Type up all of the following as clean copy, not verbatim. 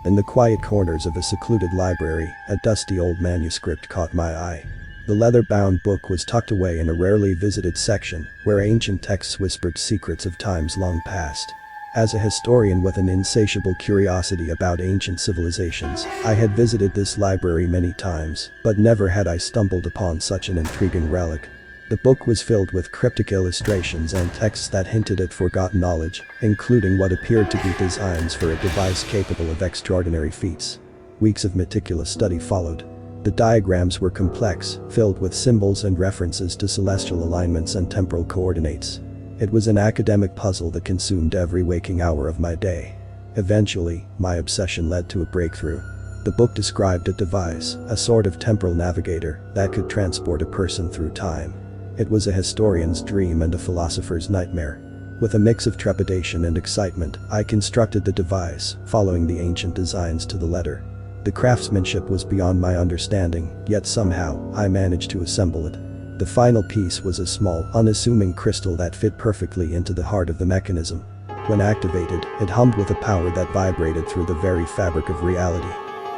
In the quiet corners of a secluded library, a dusty old manuscript caught my eye. The leather-bound book was tucked away in a rarely visited section, where ancient texts whispered secrets of times long past. As a historian with an insatiable curiosity about ancient civilizations, I had visited this library many times, but never had I stumbled upon such an intriguing relic. The book was filled with cryptic illustrations and texts that hinted at forgotten knowledge, including what appeared to be designs for a device capable of extraordinary feats. Weeks of meticulous study followed. The diagrams were complex, filled with symbols and references to celestial alignments and temporal coordinates. It was an academic puzzle that consumed every waking hour of my day. Eventually, my obsession led to a breakthrough. The book described a device, a sort of temporal navigator, that could transport a person through time. It was a historian's dream and a philosopher's nightmare. With a mix of trepidation and excitement, I constructed the device, following the ancient designs to the letter. The craftsmanship was beyond my understanding, yet somehow, I managed to assemble it. The final piece was a small, unassuming crystal that fit perfectly into the heart of the mechanism. When activated, it hummed with a power that vibrated through the very fabric of reality.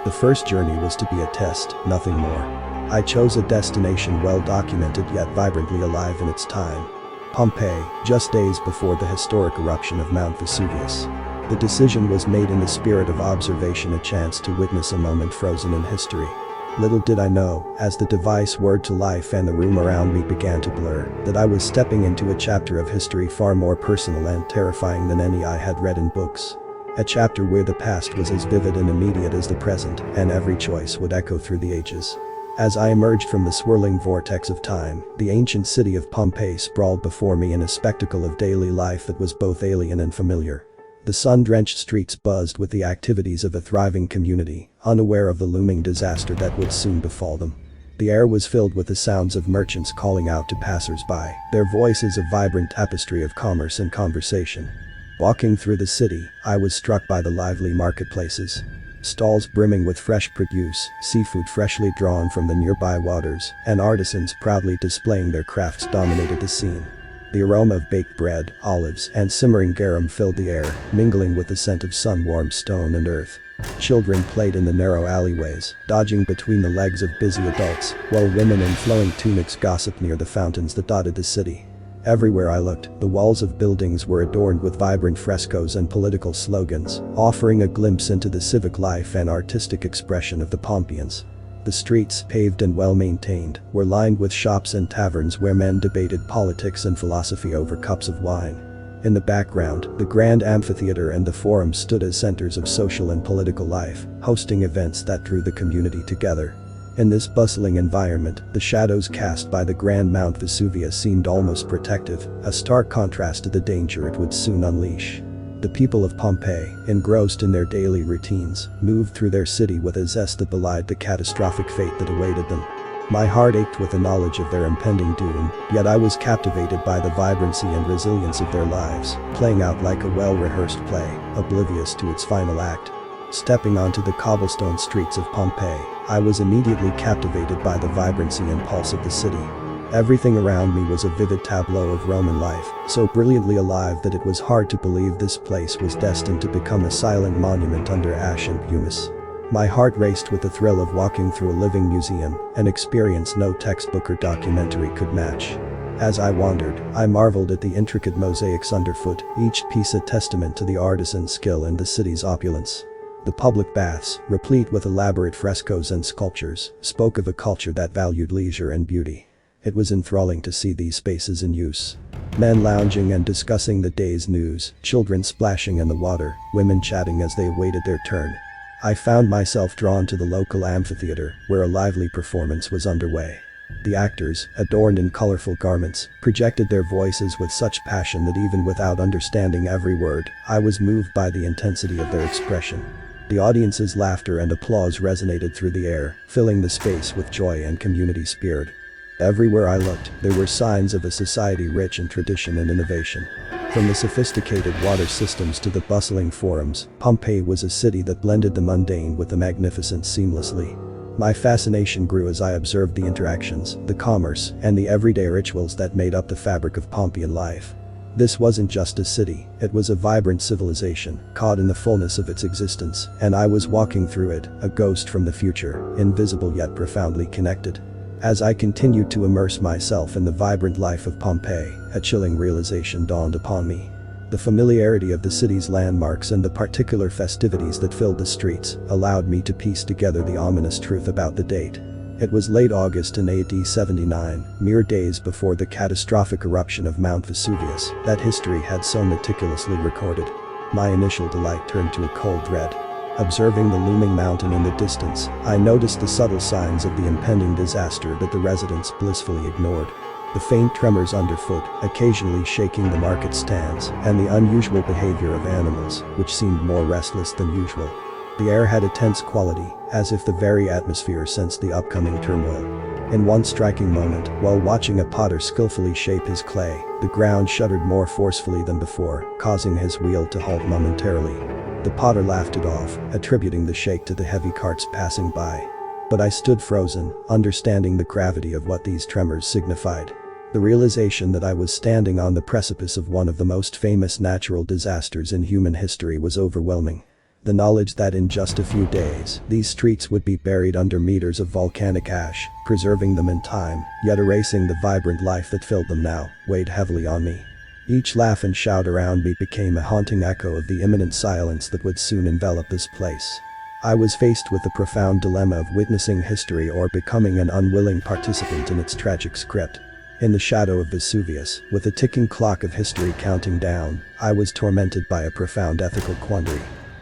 The first journey was to be a test, nothing more. I chose a destination well documented yet vibrantly alive in its time. Pompeii, just days before the historic eruption of Mount Vesuvius. The decision was made in the spirit of observation, a chance to witness a moment frozen in history. Little did I know, as the device whirred to life and the room around me began to blur, that I was stepping into a chapter of history far more personal and terrifying than any I had read in books. A chapter where the past was as vivid and immediate as the present, and every choice would echo through the ages. As I emerged from the swirling vortex of time, the ancient city of Pompeii sprawled before me in a spectacle of daily life that was both alien and familiar. The sun-drenched streets buzzed with the activities of a thriving community, unaware of the looming disaster that would soon befall them. The air was filled with the sounds of merchants calling out to passers-by, their voices a vibrant tapestry of commerce and conversation. Walking through the city, I was struck by the lively marketplaces. Stalls brimming with fresh produce, seafood freshly drawn from the nearby waters, and artisans proudly displaying their crafts dominated the scene. The aroma of baked bread, olives, and simmering garum filled the air, mingling with the scent of sun-warmed stone and earth. Children played in the narrow alleyways, dodging between the legs of busy adults, while women in flowing tunics gossiped near the fountains that dotted the city. Everywhere I looked, the walls of buildings were adorned with vibrant frescoes and political slogans, offering a glimpse into the civic life and artistic expression of the Pompeians. The streets, paved and well-maintained, were lined with shops and taverns where men debated politics and philosophy over cups of wine. In the background, the grand amphitheater and the forum stood as centers of social and political life, hosting events that drew the community together. In this bustling environment, the shadows cast by the grand Mount Vesuvius seemed almost protective, a stark contrast to the danger it would soon unleash. The people of Pompeii, engrossed in their daily routines, moved through their city with a zest that belied the catastrophic fate that awaited them. My heart ached with the knowledge of their impending doom, yet I was captivated by the vibrancy and resilience of their lives, playing out like a well-rehearsed play, oblivious to its final act. Stepping onto the cobblestone streets of Pompeii, I was immediately captivated by the vibrancy and pulse of the city. Everything around me was a vivid tableau of Roman life, so brilliantly alive that it was hard to believe this place was destined to become a silent monument under ash and pumice. My heart raced with the thrill of walking through a living museum, an experience no textbook or documentary could match. As I wandered, I marveled at the intricate mosaics underfoot, each piece a testament to the artisan's skill and the city's opulence. The public baths, replete with elaborate frescoes and sculptures, spoke of a culture that valued leisure and beauty. It was enthralling to see these spaces in use. Men lounging and discussing the day's news, children splashing in the water, women chatting as they awaited their turn. I found myself drawn to the local amphitheater, where a lively performance was underway. The actors, adorned in colorful garments, projected their voices with such passion that even without understanding every word, I was moved by the intensity of their expression. The audience's laughter and applause resonated through the air, filling the space with joy and community spirit. Everywhere I looked, there were signs of a society rich in tradition and innovation. From the sophisticated water systems to the bustling forums, Pompeii was a city that blended the mundane with the magnificent seamlessly. My fascination grew as I observed the interactions, the commerce, and the everyday rituals that made up the fabric of Pompeian life. This wasn't just a city, it was a vibrant civilization, caught in the fullness of its existence, and I was walking through it, a ghost from the future, invisible yet profoundly connected. As I continued to immerse myself in the vibrant life of Pompeii, a chilling realization dawned upon me. The familiarity of the city's landmarks and the particular festivities that filled the streets allowed me to piece together the ominous truth about the date. It was late August in AD 79, mere days before the catastrophic eruption of Mount Vesuvius that history had so meticulously recorded. My initial delight turned to a cold dread. Observing the looming mountain in the distance, I noticed the subtle signs of the impending disaster that the residents blissfully ignored. The faint tremors underfoot, occasionally shaking the market stands, and the unusual behavior of animals, which seemed more restless than usual. The air had a tense quality, as if the very atmosphere sensed the upcoming turmoil. In one striking moment, while watching a potter skillfully shape his clay, the ground shuddered more forcefully than before, causing his wheel to halt momentarily. The potter laughed it off, attributing the shake to the heavy carts passing by. But I stood frozen, understanding the gravity of what these tremors signified. The realization that I was standing on the precipice of one of the most famous natural disasters in human history was overwhelming. The knowledge that in just a few days, these streets would be buried under meters of volcanic ash, preserving them in time, yet erasing the vibrant life that filled them now, weighed heavily on me. Each laugh and shout around me became a haunting echo of the imminent silence that would soon envelop this place. I was faced with the profound dilemma of witnessing history or becoming an unwilling participant in its tragic script. In the shadow of Vesuvius, with a ticking clock of history counting down, I was tormented by a profound ethical quandary.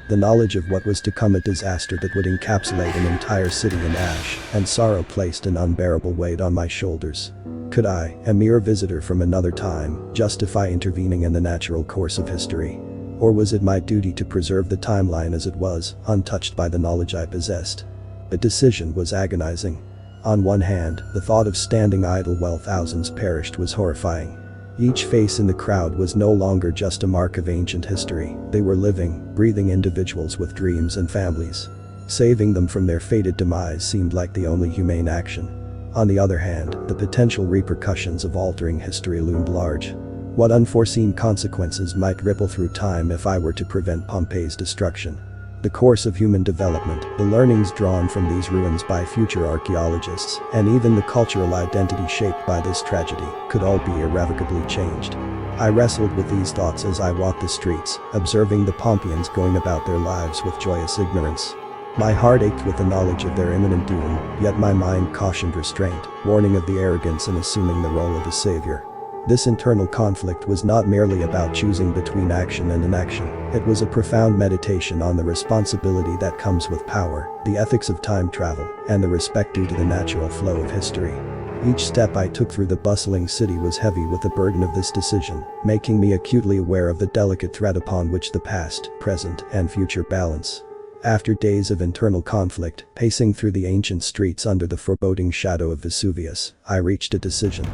The knowledge of what was to come, a disaster that would encapsulate an entire city in ash, and sorrow placed an unbearable weight on my shoulders. Could I, a mere visitor from another time, justify intervening in the natural course of history? Or was it my duty to preserve the timeline as it was, untouched by the knowledge I possessed? The decision was agonizing. On one hand, the thought of standing idle while thousands perished was horrifying. Each face in the crowd was no longer just a mark of ancient history, they were living, breathing individuals with dreams and families. Saving them from their fated demise seemed like the only humane action. On the other hand, the potential repercussions of altering history loomed large. What unforeseen consequences might ripple through time if I were to prevent Pompeii's destruction? The course of human development, the learnings drawn from these ruins by future archaeologists, and even the cultural identity shaped by this tragedy, could all be irrevocably changed. I wrestled with these thoughts as I walked the streets, observing the Pompeians going about their lives with joyous ignorance. My heart ached with the knowledge of their imminent doom, yet my mind cautioned restraint, warning of the arrogance in assuming the role of a savior. This internal conflict was not merely about choosing between action and inaction, it was a profound meditation on the responsibility that comes with power, the ethics of time travel, and the respect due to the natural flow of history. Each step I took through the bustling city was heavy with the burden of this decision, making me acutely aware of the delicate thread upon which the past, present, and future balance. After days of internal conflict, pacing through the ancient streets under the foreboding shadow of Vesuvius, I reached a decision.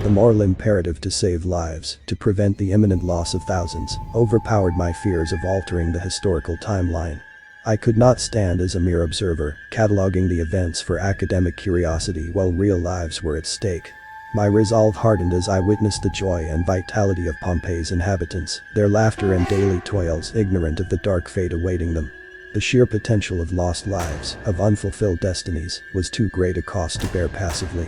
The moral imperative to save lives, to prevent the imminent loss of thousands, overpowered my fears of altering the historical timeline. I could not stand as a mere observer, cataloging the events for academic curiosity while real lives were at stake. My resolve hardened as I witnessed the joy and vitality of Pompeii's inhabitants, their laughter and daily toils, ignorant of the dark fate awaiting them. The sheer potential of lost lives, of unfulfilled destinies, was too great a cost to bear passively.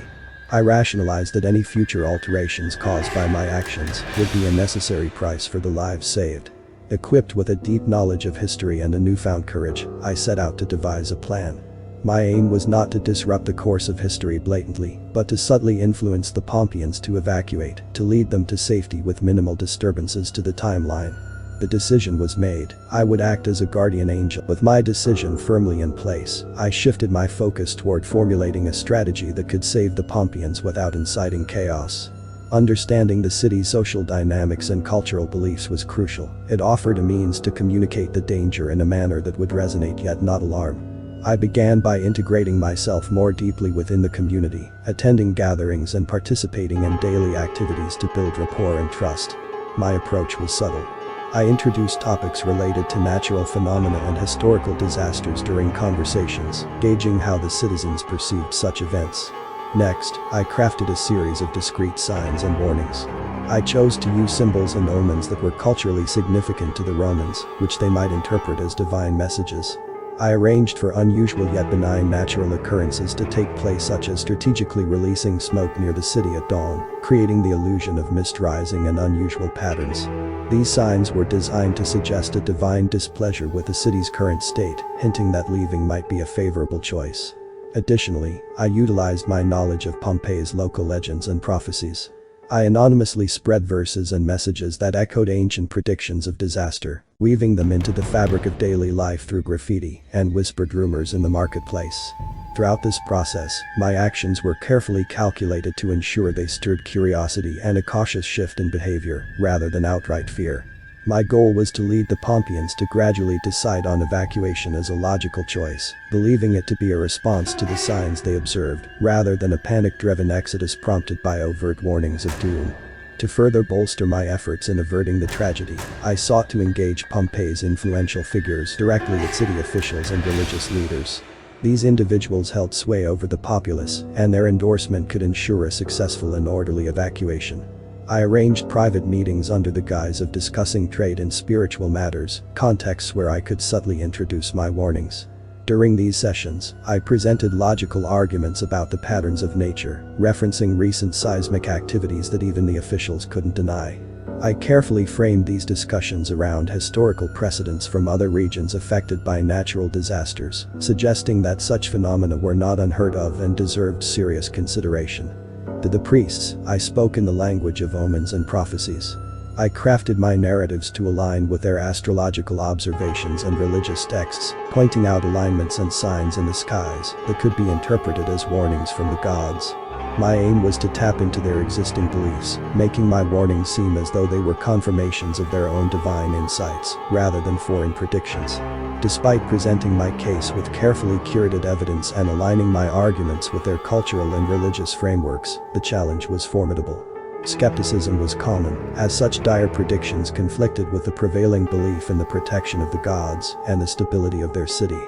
I rationalized that any future alterations caused by my actions would be a necessary price for the lives saved. Equipped with a deep knowledge of history and a newfound courage, I set out to devise a plan. My aim was not to disrupt the course of history blatantly, but to subtly influence the Pompeians to evacuate, to lead them to safety with minimal disturbances to the timeline. The decision was made. I would act as a guardian angel. With my decision firmly in place, I shifted my focus toward formulating a strategy that could save the Pompeians without inciting chaos. Understanding the city's social dynamics and cultural beliefs was crucial. It offered a means to communicate the danger in a manner that would resonate yet not alarm. I began by integrating myself more deeply within the community, attending gatherings and participating in daily activities to build rapport and trust. My approach was subtle. I introduced topics related to natural phenomena and historical disasters during conversations, gauging how the citizens perceived such events. Next, I crafted a series of discreet signs and warnings. I chose to use symbols and omens that were culturally significant to the Romans, which they might interpret as divine messages. I arranged for unusual yet benign natural occurrences to take place, such as strategically releasing smoke near the city at dawn, creating the illusion of mist rising and unusual patterns. These signs were designed to suggest a divine displeasure with the city's current state, hinting that leaving might be a favorable choice. Additionally, I utilized my knowledge of Pompeii's local legends and prophecies. I anonymously spread verses and messages that echoed ancient predictions of disaster, weaving them into the fabric of daily life through graffiti and whispered rumors in the marketplace. Throughout this process, my actions were carefully calculated to ensure they stirred curiosity and a cautious shift in behavior, rather than outright fear. My goal was to lead the Pompeians to gradually decide on evacuation as a logical choice, believing it to be a response to the signs they observed, rather than a panic-driven exodus prompted by overt warnings of doom. To further bolster my efforts in averting the tragedy, I sought to engage Pompeii's influential figures directly with city officials and religious leaders. These individuals held sway over the populace, and their endorsement could ensure a successful and orderly evacuation. I arranged private meetings under the guise of discussing trade and spiritual matters, contexts where I could subtly introduce my warnings. During these sessions, I presented logical arguments about the patterns of nature, referencing recent seismic activities that even the officials couldn't deny. I carefully framed these discussions around historical precedents from other regions affected by natural disasters, suggesting that such phenomena were not unheard of and deserved serious consideration. To the priests, I spoke in the language of omens and prophecies. I crafted my narratives to align with their astrological observations and religious texts, pointing out alignments and signs in the skies that could be interpreted as warnings from the gods. My aim was to tap into their existing beliefs, making my warnings seem as though they were confirmations of their own divine insights, rather than foreign predictions. Despite presenting my case with carefully curated evidence and aligning my arguments with their cultural and religious frameworks, the challenge was formidable. Skepticism was common, as such dire predictions conflicted with the prevailing belief in the protection of the gods and the stability of their city.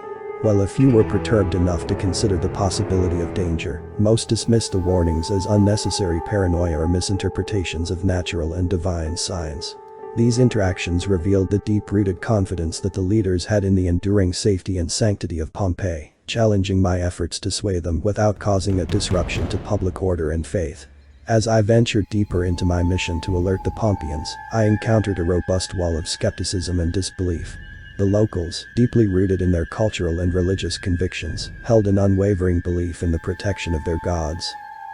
While a few were perturbed enough to consider the possibility of danger, most dismissed the warnings as unnecessary paranoia or misinterpretations of natural and divine signs. These interactions revealed the deep-rooted confidence that the leaders had in the enduring safety and sanctity of Pompeii, challenging my efforts to sway them without causing a disruption to public order and faith. As I ventured deeper into my mission to alert the Pompeians, I encountered a robust wall of skepticism and disbelief. The locals, deeply rooted in their cultural and religious convictions, held an unwavering belief in the protection of their gods.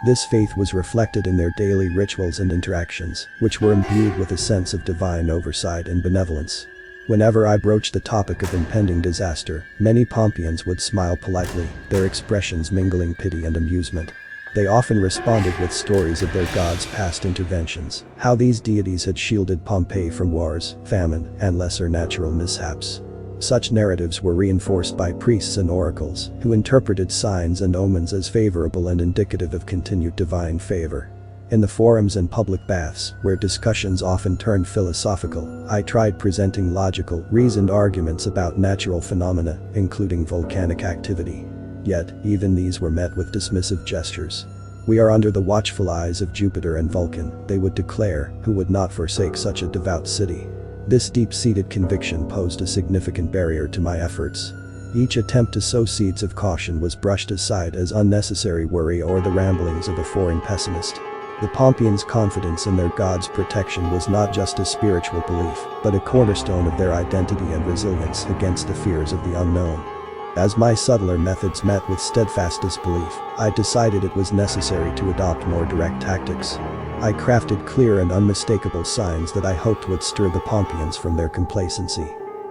This faith was reflected in their daily rituals and interactions, which were imbued with a sense of divine oversight and benevolence. Whenever I broached the topic of impending disaster, many Pompeians would smile politely, their expressions mingling pity and amusement. They often responded with stories of their gods' past interventions, how these deities had shielded Pompeii from wars, famine, and lesser natural mishaps. Such narratives were reinforced by priests and oracles, who interpreted signs and omens as favorable and indicative of continued divine favor. In the forums and public baths, where discussions often turned philosophical, I tried presenting logical, reasoned arguments about natural phenomena, including volcanic activity. Yet, even these were met with dismissive gestures. "We are under the watchful eyes of Jupiter and Vulcan," they would declare, who would not forsake such a devout city. This deep-seated conviction posed a significant barrier to my efforts. Each attempt to sow seeds of caution was brushed aside as unnecessary worry or the ramblings of a foreign pessimist. The Pompeians' confidence in their god's protection was not just a spiritual belief, but a cornerstone of their identity and resilience against the fears of the unknown. As my subtler methods met with steadfast disbelief, I decided it was necessary to adopt more direct tactics. I crafted clear and unmistakable signs that I hoped would stir the Pompeians from their complacency.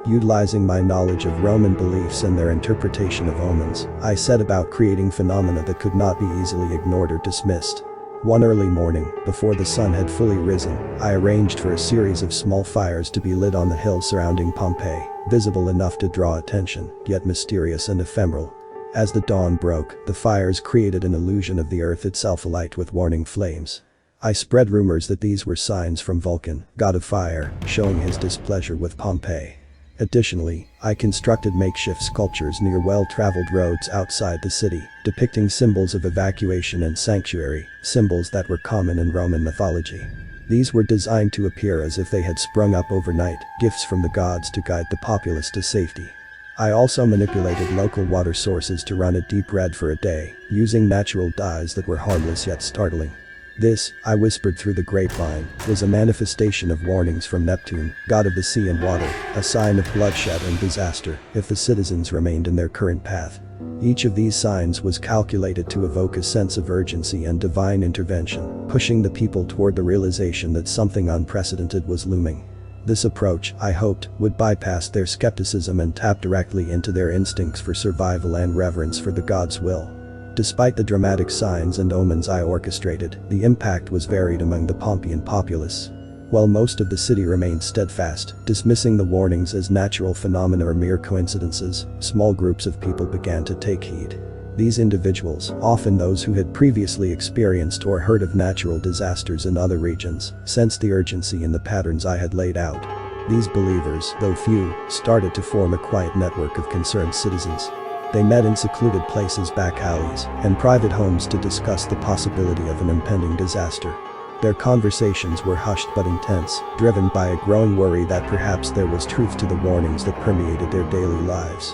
Utilizing my knowledge of Roman beliefs and their interpretation of omens, I set about creating phenomena that could not be easily ignored or dismissed. One early morning, before the sun had fully risen, I arranged for a series of small fires to be lit on the hills surrounding Pompeii, visible enough to draw attention, yet mysterious and ephemeral. As the dawn broke, the fires created an illusion of the earth itself alight with warning flames. I spread rumors that these were signs from Vulcan, god of fire, showing his displeasure with Pompeii. Additionally, I constructed makeshift sculptures near well-traveled roads outside the city, depicting symbols of evacuation and sanctuary, symbols that were common in Roman mythology. These were designed to appear as if they had sprung up overnight, gifts from the gods to guide the populace to safety. I also manipulated local water sources to run a deep red for a day, using natural dyes that were harmless yet startling. This, I whispered through the grapevine, was a manifestation of warnings from Neptune, god of the sea and water, a sign of bloodshed and disaster if the citizens remained in their current path. Each of these signs was calculated to evoke a sense of urgency and divine intervention, pushing the people toward the realization that something unprecedented was looming. This approach, I hoped, would bypass their skepticism and tap directly into their instincts for survival and reverence for the god's will. Despite the dramatic signs and omens I orchestrated, the impact was varied among the Pompeian populace. While most of the city remained steadfast, dismissing the warnings as natural phenomena or mere coincidences, small groups of people began to take heed. These individuals, often those who had previously experienced or heard of natural disasters in other regions, sensed the urgency in the patterns I had laid out. These believers, though few, started to form a quiet network of concerned citizens. They met in secluded places, back alleys, and private homes to discuss the possibility of an impending disaster. Their conversations were hushed but intense, driven by a growing worry that perhaps there was truth to the warnings that permeated their daily lives.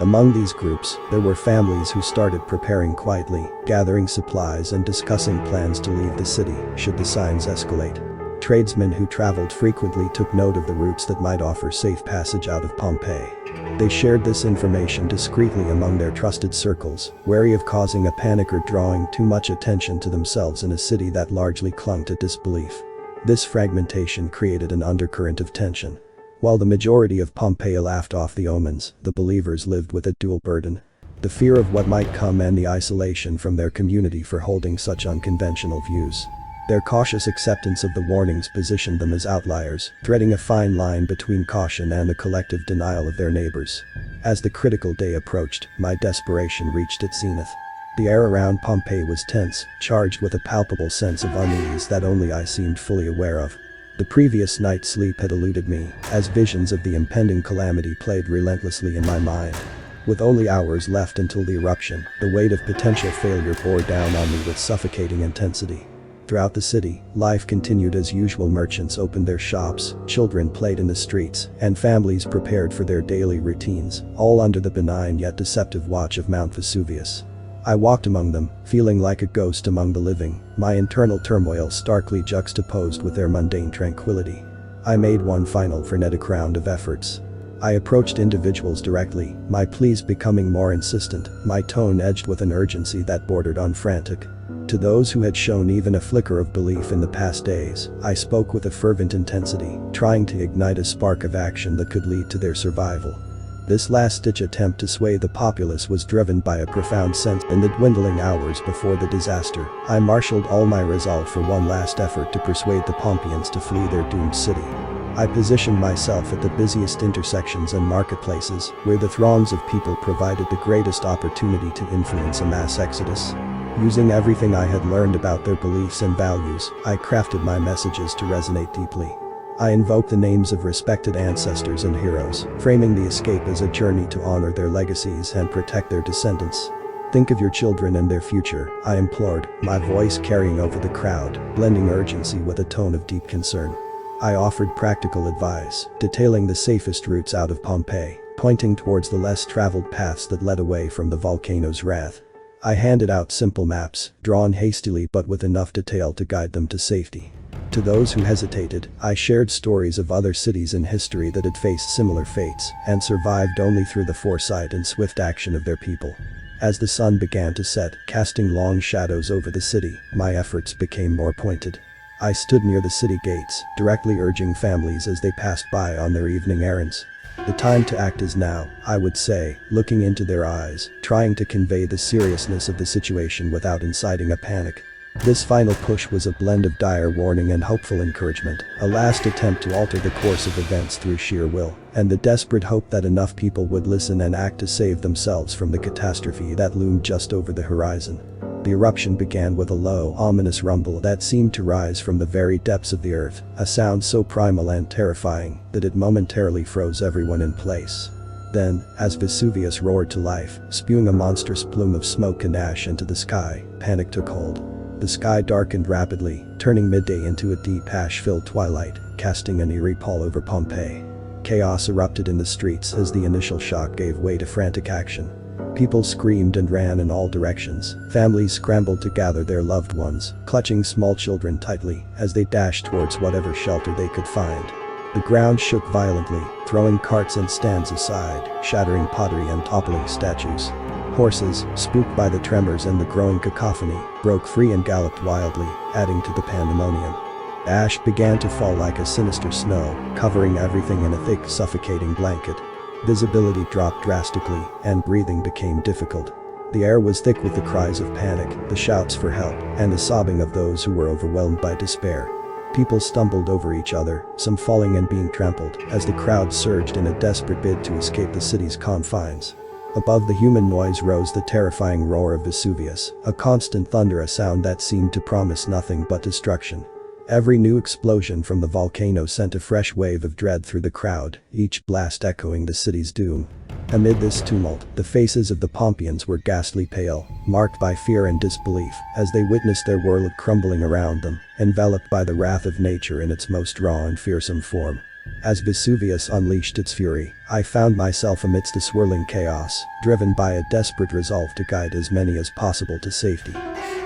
Among these groups, there were families who started preparing quietly, gathering supplies and discussing plans to leave the city should the signs escalate. Tradesmen who traveled frequently took note of the routes that might offer safe passage out of Pompeii. They shared this information discreetly among their trusted circles, wary of causing a panic or drawing too much attention to themselves in a city that largely clung to disbelief. This fragmentation created an undercurrent of tension. While the majority of Pompeii laughed off the omens, the believers lived with a dual burden: the fear of what might come and the isolation from their community for holding such unconventional views. Their cautious acceptance of the warnings positioned them as outliers, treading a fine line between caution and the collective denial of their neighbors. As the critical day approached, my desperation reached its zenith. The air around Pompeii was tense, charged with a palpable sense of unease that only I seemed fully aware of. The previous night's sleep had eluded me, as visions of the impending calamity played relentlessly in my mind. With only hours left until the eruption, the weight of potential failure bore down on me with suffocating intensity. Throughout the city, life continued as usual. Merchants opened their shops, children played in the streets, and families prepared for their daily routines, all under the benign yet deceptive watch of Mount Vesuvius. I walked among them, feeling like a ghost among the living, my internal turmoil starkly juxtaposed with their mundane tranquility. I made one final frenetic round of efforts. I approached individuals directly, my pleas becoming more insistent, my tone edged with an urgency that bordered on frantic. To those who had shown even a flicker of belief in the past days, I spoke with a fervent intensity, trying to ignite a spark of action that could lead to their survival. This last-ditch attempt to sway the populace was driven by a profound sense. In the dwindling hours before the disaster, I marshaled all my resolve for one last effort to persuade the Pompeians to flee their doomed city. I positioned myself at the busiest intersections and marketplaces, where the throngs of people provided the greatest opportunity to influence a mass exodus. Using everything I had learned about their beliefs and values, I crafted my messages to resonate deeply. I invoked the names of respected ancestors and heroes, framing the escape as a journey to honor their legacies and protect their descendants. Think of your children and their future, I implored, my voice carrying over the crowd, blending urgency with a tone of deep concern. I offered practical advice, detailing the safest routes out of Pompeii, pointing towards the less traveled paths that led away from the volcano's wrath. I handed out simple maps, drawn hastily but with enough detail to guide them to safety. To those who hesitated, I shared stories of other cities in history that had faced similar fates and survived only through the foresight and swift action of their people. As the sun began to set, casting long shadows over the city, my efforts became more pointed. I stood near the city gates, directly urging families as they passed by on their evening errands. The time to act is now, I would say, looking into their eyes, trying to convey the seriousness of the situation without inciting a panic. This final push was a blend of dire warning and hopeful encouragement, a last attempt to alter the course of events through sheer will, and the desperate hope that enough people would listen and act to save themselves from the catastrophe that loomed just over the horizon. The eruption began with a low, ominous rumble that seemed to rise from the very depths of the earth, a sound so primal and terrifying that it momentarily froze everyone in place. Then, as Vesuvius roared to life, spewing a monstrous plume of smoke and ash into the sky, panic took hold. The sky darkened rapidly, turning midday into a deep ash-filled twilight, casting an eerie pall over Pompeii. Chaos erupted in the streets as the initial shock gave way to frantic action. People screamed and ran in all directions. Families scrambled to gather their loved ones, clutching small children tightly as they dashed towards whatever shelter they could find. The ground shook violently, throwing carts and stands aside, shattering pottery and toppling statues. Horses, spooked by the tremors and the growing cacophony, broke free and galloped wildly, adding to the pandemonium. Ash began to fall like a sinister snow, covering everything in a thick, suffocating blanket. Visibility dropped drastically, and breathing became difficult. The air was thick with the cries of panic, the shouts for help, and the sobbing of those who were overwhelmed by despair. People stumbled over each other, some falling and being trampled, as the crowd surged in a desperate bid to escape the city's confines. Above the human noise rose the terrifying roar of Vesuvius, a constant thunder, a sound that seemed to promise nothing but destruction. Every new explosion from the volcano sent a fresh wave of dread through the crowd, each blast echoing the city's doom. Amid this tumult, the faces of the Pompeians were ghastly pale, marked by fear and disbelief, as they witnessed their world crumbling around them, enveloped by the wrath of nature in its most raw and fearsome form. As Vesuvius unleashed its fury, I found myself amidst the swirling chaos, driven by a desperate resolve to guide as many as possible to safety.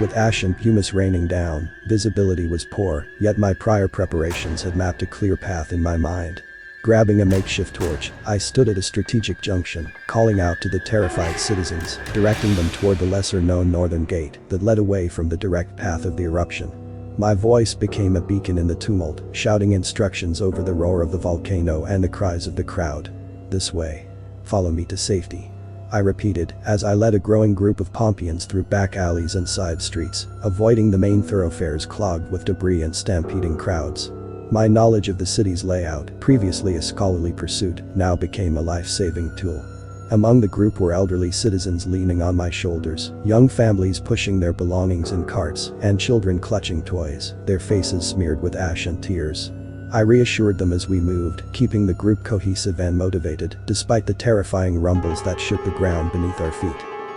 With ash and pumice raining down, visibility was poor, yet my prior preparations had mapped a clear path in my mind. Grabbing a makeshift torch, I stood at a strategic junction, calling out to the terrified citizens, directing them toward the lesser-known northern gate that led away from the direct path of the eruption. My voice became a beacon in the tumult, shouting instructions over the roar of the volcano and the cries of the crowd. "This way. Follow me to safety," I repeated as I led a growing group of Pompeians through back alleys and side streets, avoiding the main thoroughfares clogged with debris and stampeding crowds. My knowledge of the city's layout, previously a scholarly pursuit, now became a life-saving tool. Among the group were elderly citizens leaning on my shoulders, young families pushing their belongings in carts, and children clutching toys, their faces smeared with ash and tears. I reassured them as we moved, keeping the group cohesive and motivated, despite the terrifying rumbles that shook the ground beneath our feet.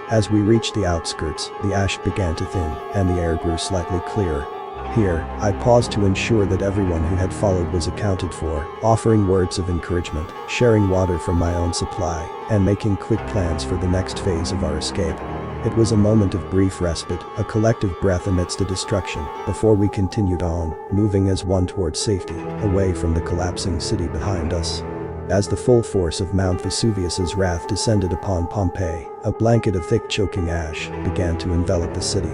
As we reached the outskirts, the ash began to thin, and the air grew slightly clearer. Here, I paused to ensure that everyone who had followed was accounted for, offering words of encouragement, sharing water from my own supply, and making quick plans for the next phase of our escape. It was a moment of brief respite, a collective breath amidst the destruction, before we continued on, moving as one towards safety, away from the collapsing city behind us. As the full force of Mount Vesuvius's wrath descended upon Pompeii, a blanket of thick choking ash began to envelop the city.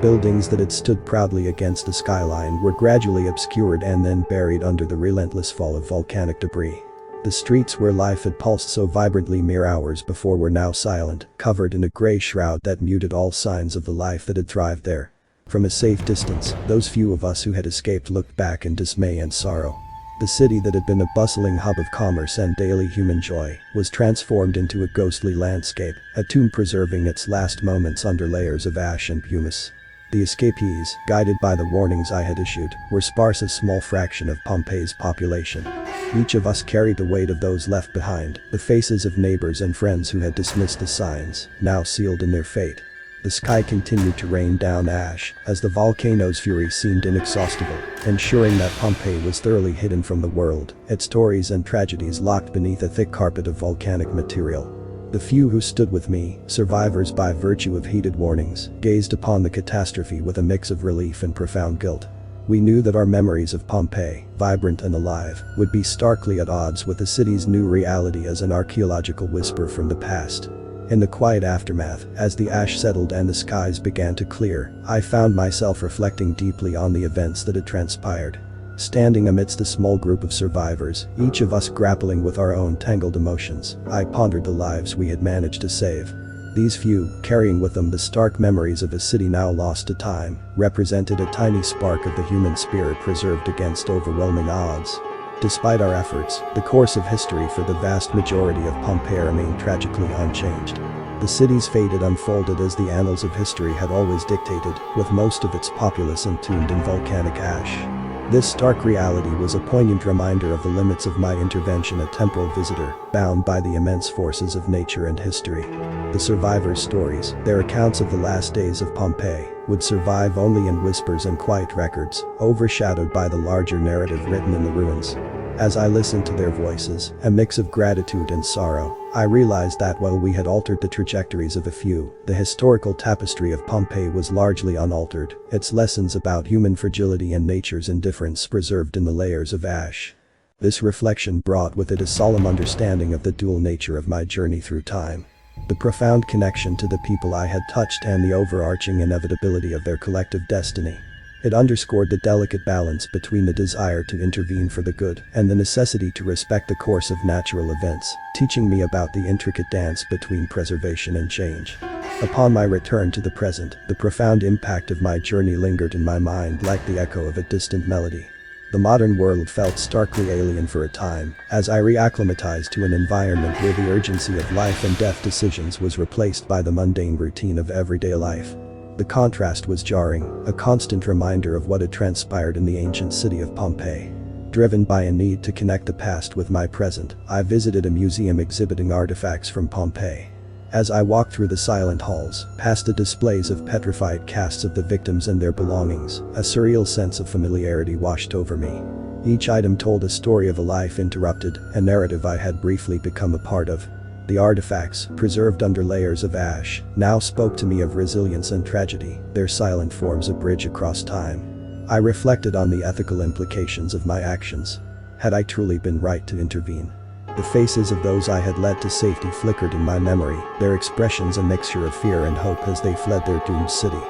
Buildings that had stood proudly against the skyline were gradually obscured and then buried under the relentless fall of volcanic debris. The streets where life had pulsed so vibrantly mere hours before were now silent, covered in a gray shroud that muted all signs of the life that had thrived there. From a safe distance, those few of us who had escaped looked back in dismay and sorrow. The city that had been a bustling hub of commerce and daily human joy was transformed into a ghostly landscape, a tomb preserving its last moments under layers of ash and pumice. The escapees, guided by the warnings I had issued, were sparse, a small fraction of Pompeii's population. Each of us carried the weight of those left behind, the faces of neighbors and friends who had dismissed the signs, now sealed in their fate. The sky continued to rain down ash, as the volcano's fury seemed inexhaustible, ensuring that Pompeii was thoroughly hidden from the world, its stories and tragedies locked beneath a thick carpet of volcanic material. The few who stood with me, survivors by virtue of heeded warnings, gazed upon the catastrophe with a mix of relief and profound guilt. We knew that our memories of Pompeii, vibrant and alive, would be starkly at odds with the city's new reality as an archaeological whisper from the past. In the quiet aftermath, as the ash settled and the skies began to clear, I found myself reflecting deeply on the events that had transpired. Standing amidst a small group of survivors, each of us grappling with our own tangled emotions, I pondered the lives we had managed to save. These few, carrying with them the stark memories of a city now lost to time, represented a tiny spark of the human spirit preserved against overwhelming odds. Despite our efforts, the course of history for the vast majority of Pompeii remained tragically unchanged. The city's fate had unfolded as the annals of history had always dictated, with most of its populace entombed in volcanic ash. This stark reality was a poignant reminder of the limits of my intervention, a temporal visitor, bound by the immense forces of nature and history. The survivors' stories, their accounts of the last days of Pompeii, would survive only in whispers and quiet records, overshadowed by the larger narrative written in the ruins. As I listened to their voices, a mix of gratitude and sorrow, I realized that while we had altered the trajectories of a few, the historical tapestry of Pompeii was largely unaltered, its lessons about human fragility and nature's indifference preserved in the layers of ash. This reflection brought with it a solemn understanding of the dual nature of my journey through time. The profound connection to the people I had touched and the overarching inevitability of their collective destiny. It underscored the delicate balance between the desire to intervene for the good and the necessity to respect the course of natural events, teaching me about the intricate dance between preservation and change. Upon my return to the present, the profound impact of my journey lingered in my mind like the echo of a distant melody. The modern world felt starkly alien for a time, as I reacclimatized to an environment where the urgency of life and death decisions was replaced by the mundane routine of everyday life. The contrast was jarring, a constant reminder of what had transpired in the ancient city of Pompeii. Driven by a need to connect the past with my present, I visited a museum exhibiting artifacts from Pompeii. As I walked through the silent halls, past the displays of petrified casts of the victims and their belongings, a surreal sense of familiarity washed over me. Each item told a story of a life interrupted, a narrative I had briefly become a part of. The artifacts, preserved under layers of ash, now spoke to me of resilience and tragedy, their silent forms a bridge across time. I reflected on the ethical implications of my actions. Had I truly been right to intervene? The faces of those I had led to safety flickered in my memory, their expressions a mixture of fear and hope as they fled their doomed city.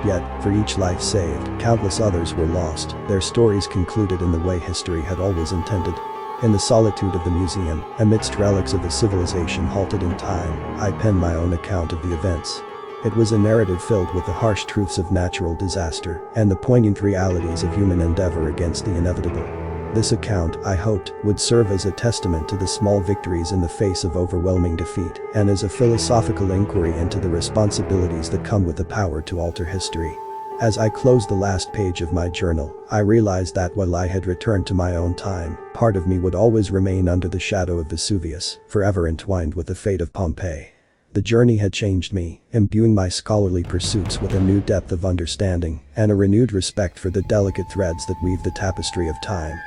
Yet, for each life saved, countless others were lost, their stories concluded in the way history had always intended. In the solitude of the museum, amidst relics of a civilization halted in time, I penned my own account of the events. It was a narrative filled with the harsh truths of natural disaster and the poignant realities of human endeavor against the inevitable. This account, I hoped, would serve as a testament to the small victories in the face of overwhelming defeat and as a philosophical inquiry into the responsibilities that come with the power to alter history. As I closed the last page of my journal, I realized that while I had returned to my own time, part of me would always remain under the shadow of Vesuvius, forever entwined with the fate of Pompeii. The journey had changed me, imbuing my scholarly pursuits with a new depth of understanding and a renewed respect for the delicate threads that weave the tapestry of time.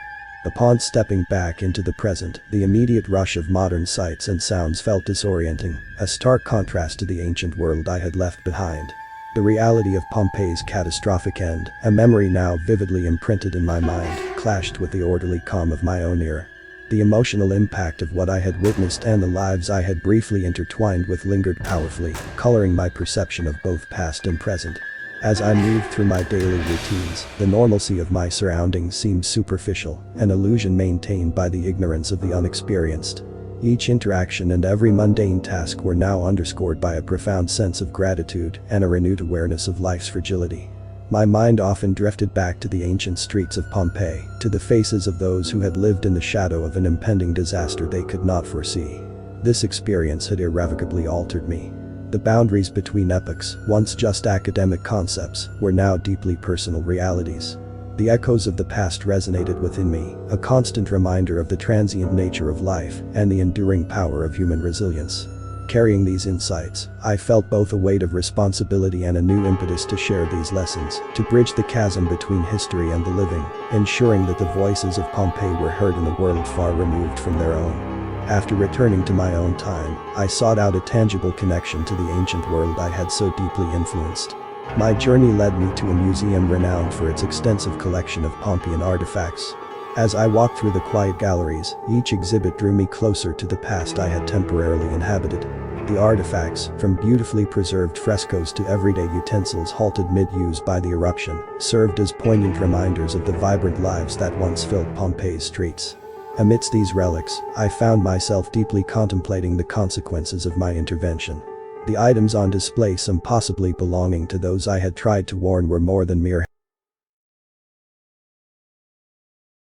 Upon stepping back into the present, the immediate rush of modern sights and sounds felt disorienting, a stark contrast to the ancient world I had left behind. The reality of Pompeii's catastrophic end, a memory now vividly imprinted in my mind, clashed with the orderly calm of my own era. The emotional impact of what I had witnessed and the lives I had briefly intertwined with lingered powerfully, coloring my perception of both past and present. As I moved through my daily routines, the normalcy of my surroundings seemed superficial, an illusion maintained by the ignorance of the unexperienced. Each interaction and every mundane task were now underscored by a profound sense of gratitude and a renewed awareness of life's fragility. My mind often drifted back to the ancient streets of Pompeii, to the faces of those who had lived in the shadow of an impending disaster they could not foresee. This experience had irrevocably altered me. The boundaries between epochs, once just academic concepts, were now deeply personal realities. The echoes of the past resonated within me, a constant reminder of the transient nature of life and the enduring power of human resilience. Carrying these insights, I felt both a weight of responsibility and a new impetus to share these lessons, to bridge the chasm between history and the living, ensuring that the voices of Pompeii were heard in a world far removed from their own. After returning to my own time, I sought out a tangible connection to the ancient world I had so deeply influenced. My journey led me to a museum renowned for its extensive collection of Pompeian artifacts. As I walked through the quiet galleries, each exhibit drew me closer to the past I had temporarily inhabited. The artifacts, from beautifully preserved frescoes to everyday utensils halted mid-use by the eruption, served as poignant reminders of the vibrant lives that once filled Pompeii's streets. Amidst these relics, I found myself deeply contemplating the consequences of my intervention. The items on display, some possibly belonging to those I had tried to warn, were more than mere